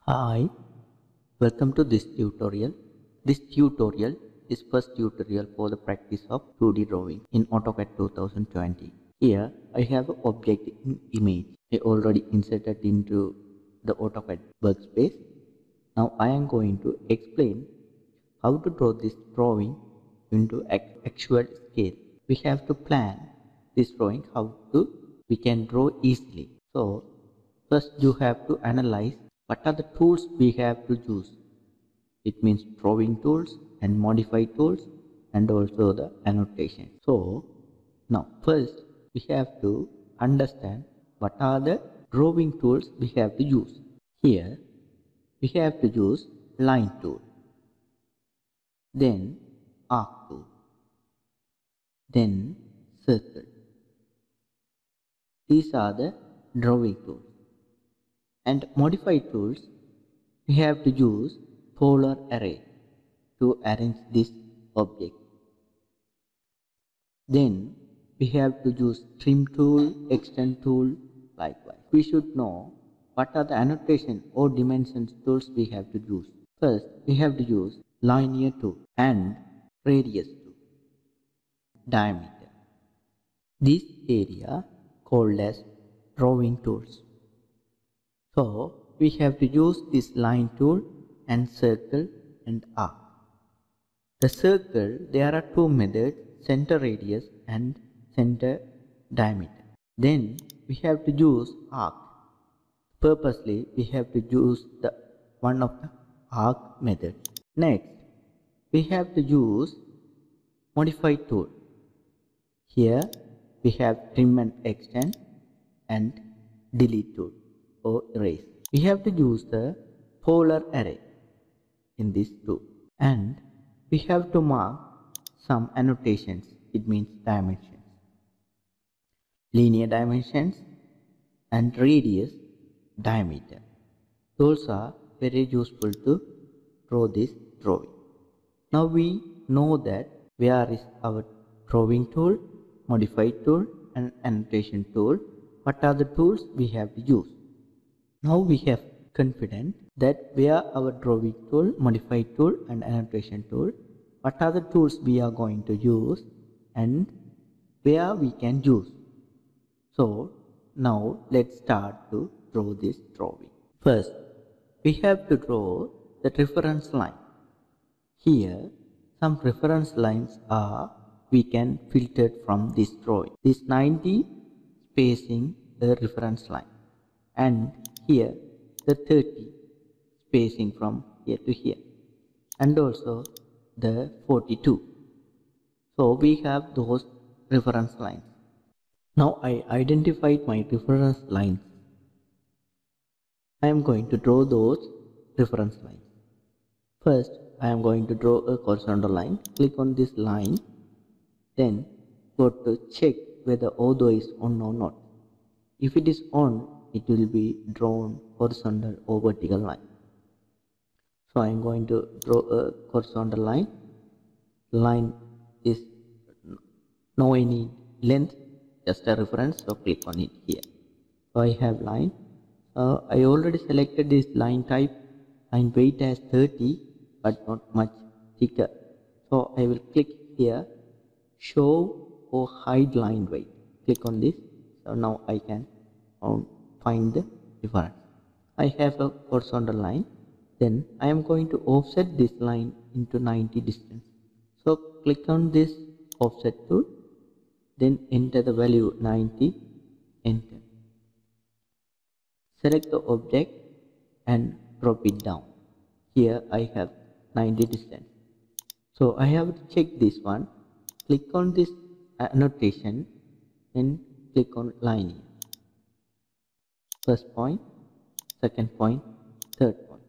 Hi, welcome to this tutorial. This tutorial is first tutorial for the practice of 2D drawing in AutoCAD 2020. Here I have an object in image. I already inserted into the AutoCAD workspace. Now I am going to explain how to draw this drawing into actual scale. We have to plan this drawing how we can draw easily. So first you have to analyze what are the tools we have to use. It means drawing tools and modify tools and also the annotation. So now first we have to understand what are the drawing tools we have to use. Here we have to use line tool, then arc tool, then circle. These are the drawing tools. And modify tools, we have to use polar array to arrange this object. Then we have to use trim tool, extend tool, likewise. We should know what are the annotation or dimensions tools we have to use. First, we have to use linear tool and radius tool, diameter. This area called as drawing tools. So we have to use this line tool and circle and arc. The circle, there are two methods, center radius and center diameter. Then we have to use arc. Purposely we have to use the one of the arc method. Next we have to use modify tool. Here we have trim and extend and delete tool or erase. We have to use the polar array in this tool, and we have to mark some annotations. It means dimensions, linear dimensions and radius, diameter. Those are very useful to draw this drawing. Now we know that where is our drawing tool, modify tool and annotation tool. What are the tools we have to use? Now we have confident that where our drawing tool, modify tool and annotation tool, what are the tools we are going to use and where we can use. So now let's start to draw this drawing. First we have to draw the reference line. Here some reference lines are we can filter from this drawing. This 90 spacing the reference line, and here the 30 spacing from here to here, and also the 42. So we have those reference lines. Now I identified my reference lines. I am going to draw those reference lines. First I am going to draw a horizontal line. Click on this line, then go to check whether auto is on or not. If it is on, it will be drawn horizontal or vertical line. So I am going to draw a horizontal line. Line is no any length, just a reference, so click on it here. So I have line. I already selected this line type, line weight as 30 but not much thicker. So I will click here, show or hide line weight. Click on this. So now I can find the difference. I have a horizontal line. Then I am going to offset this line into 90 distance. So click on this offset tool, then enter the value 90, enter. Select the object and drop it down. Here I have 90 distance. So I have to check this one. Click on this annotation and click on linear. First point, second point, third point.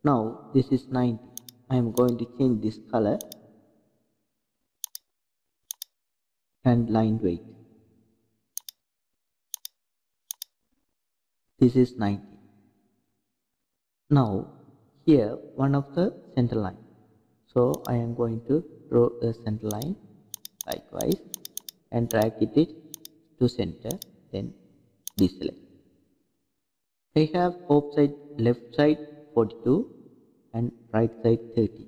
Now this is 90. I am going to change this color and line weight. This is 90. Now here one of the center line. So I am going to draw a center line likewise and drag it to center, then deselect. I have offside left side 42 and right side 30.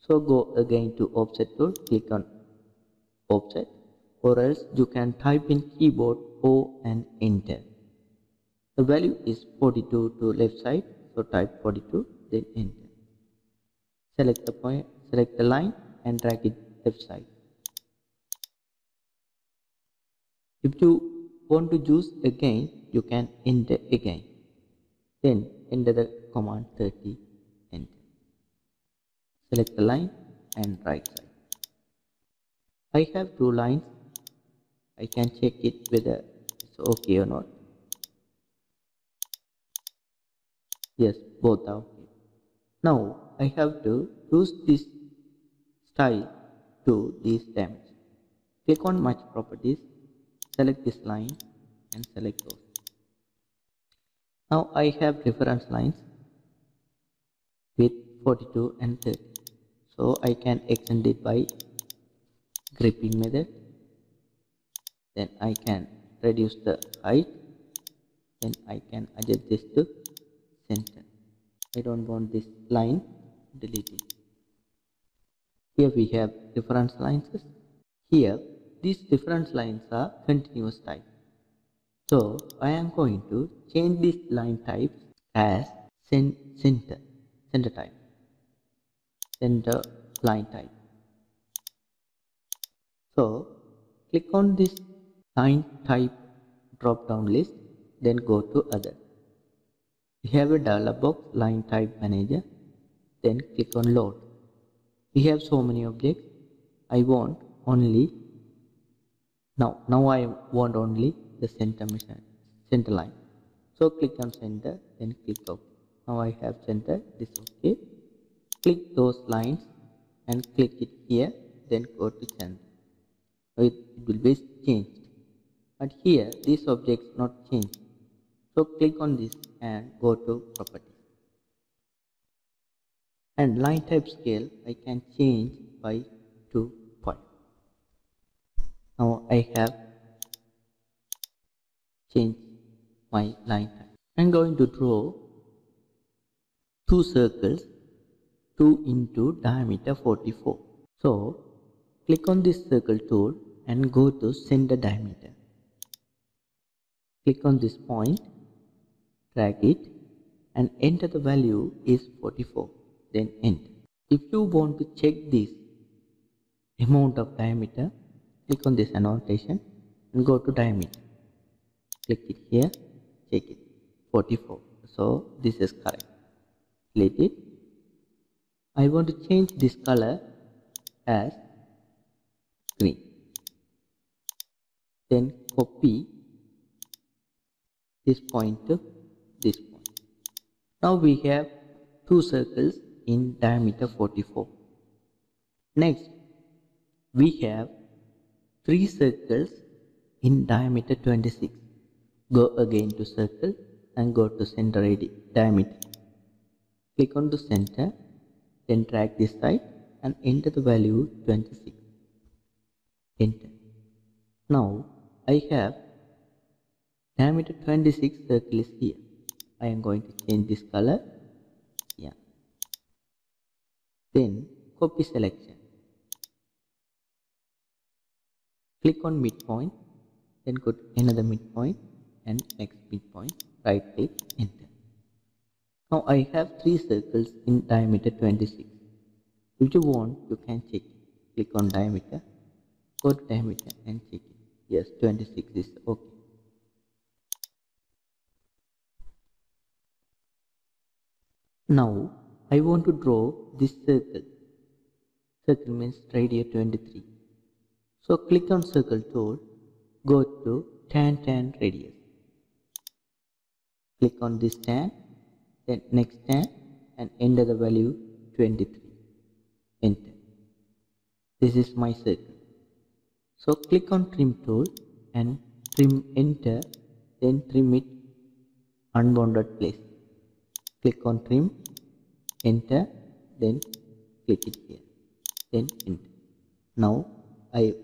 So go again to offset tool, click on offset, or else you can type in keyboard O and enter. The value is 42 to left side, so type 42, then enter. Select the point, select the line and drag it left side. If you want to use again, you can enter again. Then enter the command 30, enter. Select the line and right side. I have two lines. I can check it whether it's okay or not. Yes, both are okay. Now I have to use this style to these dimensions. Click on match properties, select this line and select those. Now I have reference lines with 42 and 30. So I can extend it by gripping method. Then I can reduce the height. Then I can adjust this to center. I don't want this line, delete it. Here we have reference lines. Here these reference lines are continuous type. So I am going to change this line type as center type, center line type. So click on this line type drop down list, then go to other. We have a dialog box, line type manager, then click on load. We have so many objects. I want only now I want only the center line. So click on center, then click OK. Now I have center, this OK. Click those lines and click it here, then go to center. It will be changed. But here these objects not changed. So click on this and go to properties. And line type scale I can change by 2.5. Now I have changed my line type. I'm going to draw two circles, 2 into diameter 44. So click on this circle tool and go to center diameter. Click on this point, drag it and enter the value is 44. Then enter. If you want to check this amount of diameter, click on this annotation and go to diameter. Click it here, check it, 44. So this is correct. Delete it. I want to change this color as green. Then copy this point to this point. Now we have two circles in diameter 44. Next, we have three circles in diameter 26. Go again to circle and go to center diameter. Click on to center, then drag this side and enter the value 26. Enter. Now I have diameter 26 circle is here. I am going to change this color. Yeah. Then copy selection. Click on midpoint, then go to another midpoint and next midpoint, right click, enter. Now I have three circles in diameter 26. If you want, you can check it. Click on diameter, go to diameter and check it. Yes, 26 is okay. Now I want to draw this circle. Circle means radius 23. So click on circle tool, go to tan radius. Click on this tan, then next tan and enter the value 23. Enter. This is my circle. So click on trim tool and trim, enter, then trim it unbounded place. Click on trim, enter, then click it here, then enter. Now I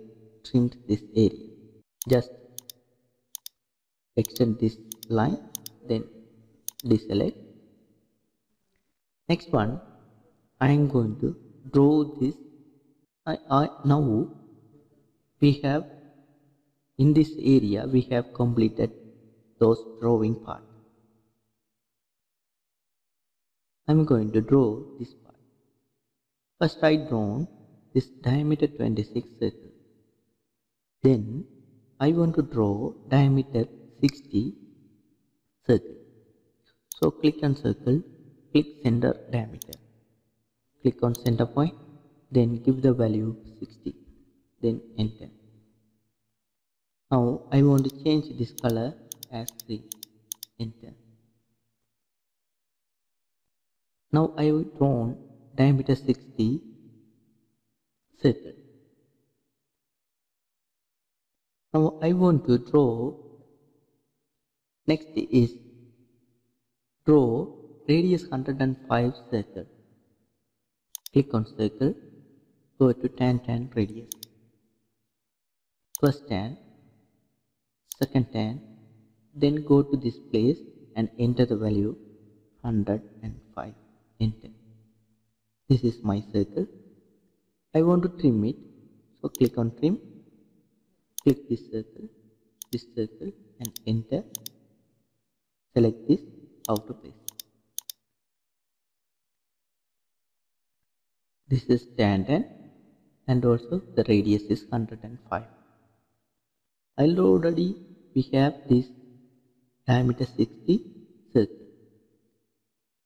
trimmed this area. Just extend this line, then deselect Next one, I am going to draw this. Now we have in this area we have completed those drawing part. I am going to draw this part. First I drawn this diameter 26 circle. Then I want to draw diameter 60 circle. So click on circle, click center diameter. Click on center point, then give the value 60, then enter. Now I want to change this color as green, enter. Now I have drawn diameter 60 circle. Now I want to draw, next is draw radius 105 circle. Click on circle, go to tan radius. First tan, second tan, then go to this place and enter the value 105, enter. This is my circle. I want to trim it, so click on trim, click this circle and enter. Select this out of place. This is tan and also the radius is 105. Already we have this diameter 60 circle.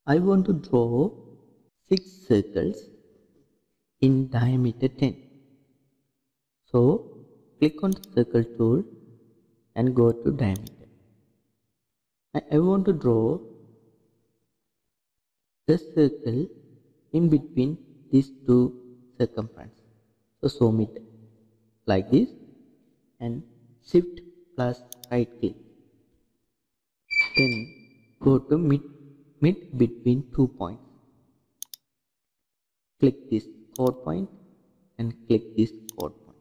I want to draw 6 circles in diameter 10. So click on the circle tool and go to diameter. I want to draw the circle in between these two circumferences. So zoom it like this and shift plus right click. Then go to mid between 2 points. Click this chord point and click this chord point.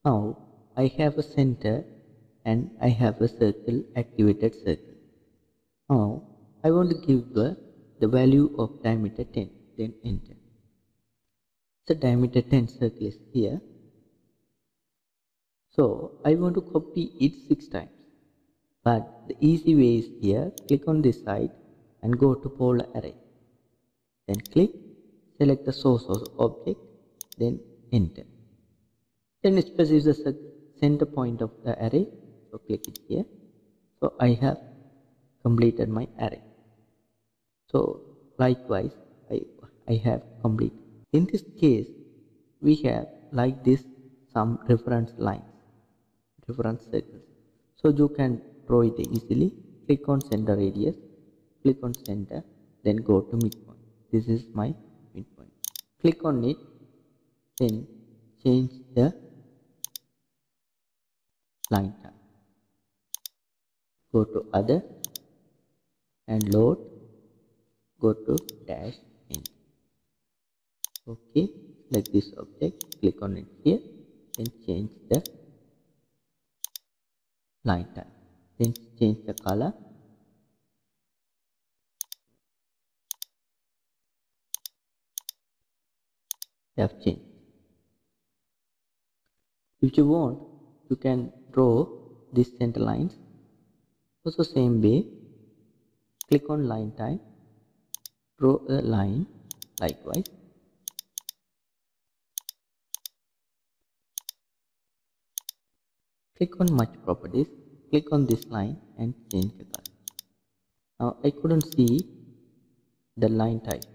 Now I have a center and I have a circle, activated circle. Now I want to give the value of diameter 10, then enter. The diameter 10 circle is here. So I want to copy it 6 times. But the easy way is here, click on this side and go to polar array. Then click, select the source of the object, then enter. Then specify the center point of the array. So click it here. So I have completed my array. So likewise I have completed. In this case we have like this some reference lines, reference circles. So you can draw it easily. Click on center radius, click on center, then go to midpoint. This is my midpoint. Click on it, then change the line type. Go to other and load, go to dash in. Okay, select this object, click on it here, then change the line type, then change the color. They have changed. If you want, you can draw these center lines. Also same way, click on line type, draw a line likewise. Click on merge properties, click on this line and change the color. Now I couldn't see the line type,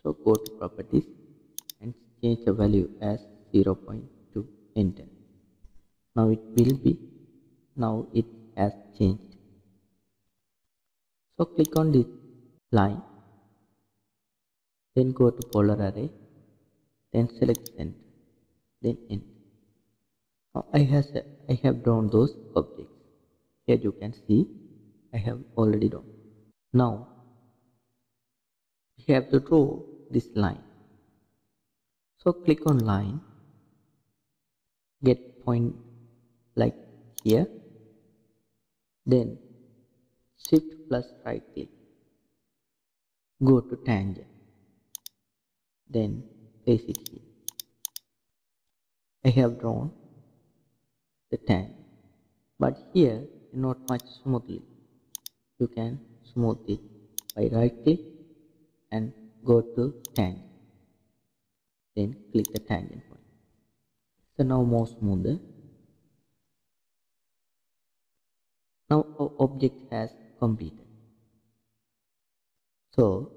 so go to properties and change the value as 0.2, enter. Now it has changed. So click on this line, then go to polar array, then select center, then enter. Now I have drawn those objects. Here you can see I have already drawn. Now we have to draw this line. So click on line, get point like here, then shift plus right click, go to tangent. then place it here. I have drawn the tangent, but here not much smoothly. You can smooth it by right click and go to tangent, then click the tangent point. So now more smoother. Now our object has completed. So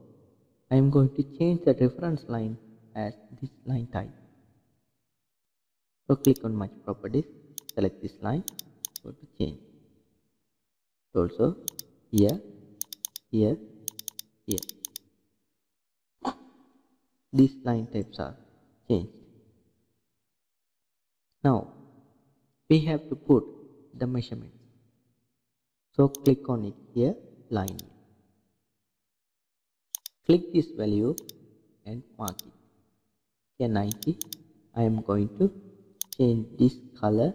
I am going to change the reference line as this line type. So click on Match Properties, select this line, go to Change. Also here, here, here. These line types are changed. Now we have to put the measurements. So click on it here, line. Click this value and mark it. Here 90. I am going to change this color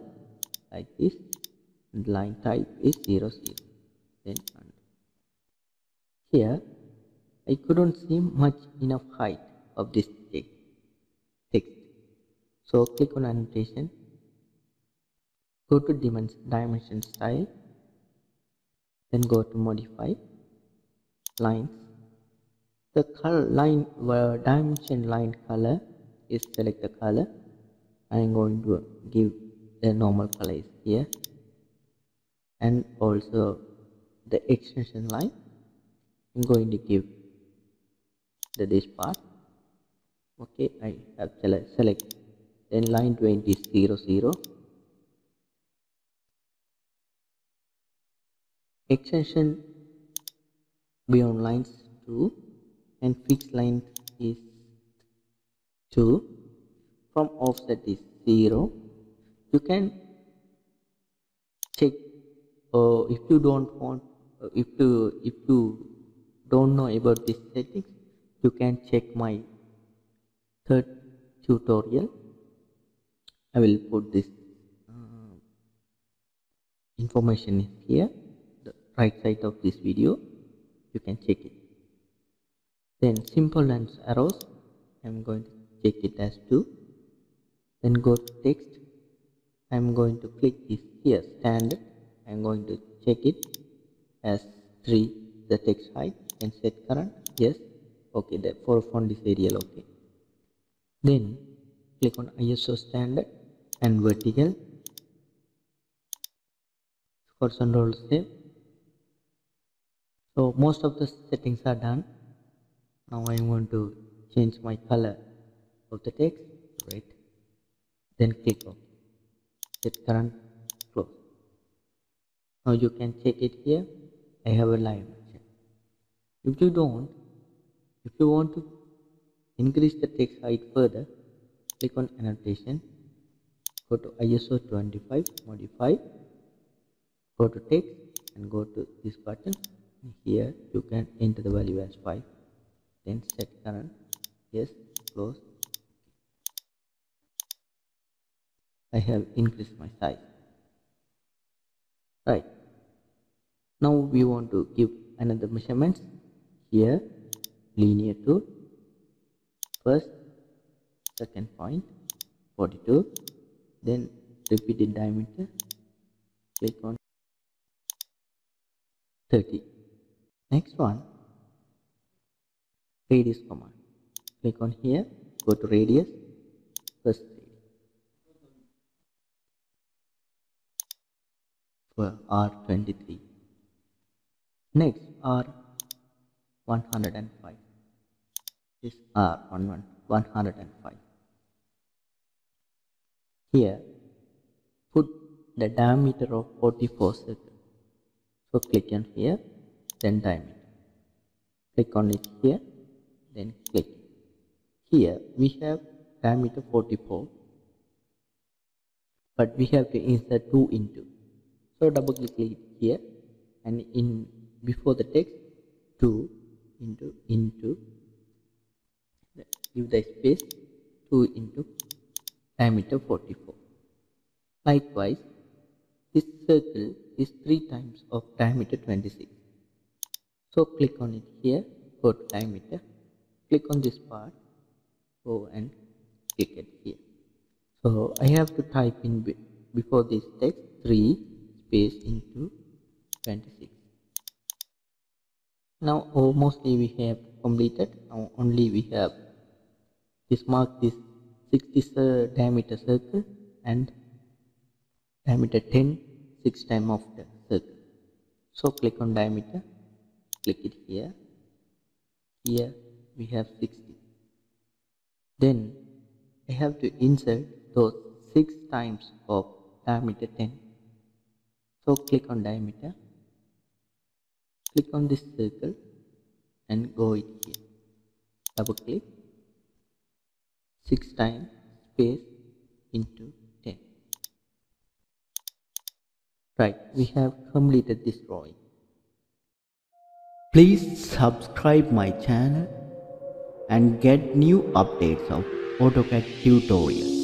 like this. And line type is 00. Then here I couldn't see much enough height of this text. So click on annotation. Go to dimension style. Then go to modify lines. The color line dimension line color is select the color. I am going to give the normal color is here, and also the extension line I'm going to give this part. Okay, I have select. Then line 20 is 00. Extension beyond lines 2 and fixed line is 2. From offset is 0. You can check if you don't want if you don't know about this settings, you can check my third tutorial. I will put this information here, the right side of this video. You can check it. Then simple and arrows, I am going to check it as 2. Then go to text. I am going to click this here standard. I am going to check it as 3, the text height, and set current. Yes. Okay, the for font is Arial. Okay. Then click on ISO standard and vertical. Horizontal save. So most of the settings are done. Now I want to change my color of the text. Right. Then click OK. Set current, close. Now you can check it here. I have a live check. If you want to increase the text height further, click on annotation, go to ISO 25, modify, go to text and go to this button. Here you can enter the value as 5. Then set current, yes, close. I have increased my size. Right. Now we want to give another measurements. Here, linear tool, first, second point, 42. Then repeated diameter, click on 30. Next one, radius command. Click on here, go to radius, first for R23. Next R105. This R105. Here, put the diameter of 44 circle. So click on here, then diameter. Click on it here, then click. Here we have diameter 44, but we have to insert 2 into. So double click it here, and in before the text 2 into give the space 2 into diameter 44. Likewise, this circle is 3 times of diameter 26. So click on it here, go to diameter, click on this part, go and click it here. So I have to type in before this text 3 space into 26. Now mostly we have completed. Now only we have this mark this 60 diameter circle and diameter 10 6 times of the circle. So click on diameter, click it here. Here we have 60. Then I have to insert those 6 times of diameter 10. So click on diameter, click on this circle and go it here. Double click, 6 times space into 10. Right, we have completed this drawing. Please subscribe my channel and get new updates of AutoCAD tutorials.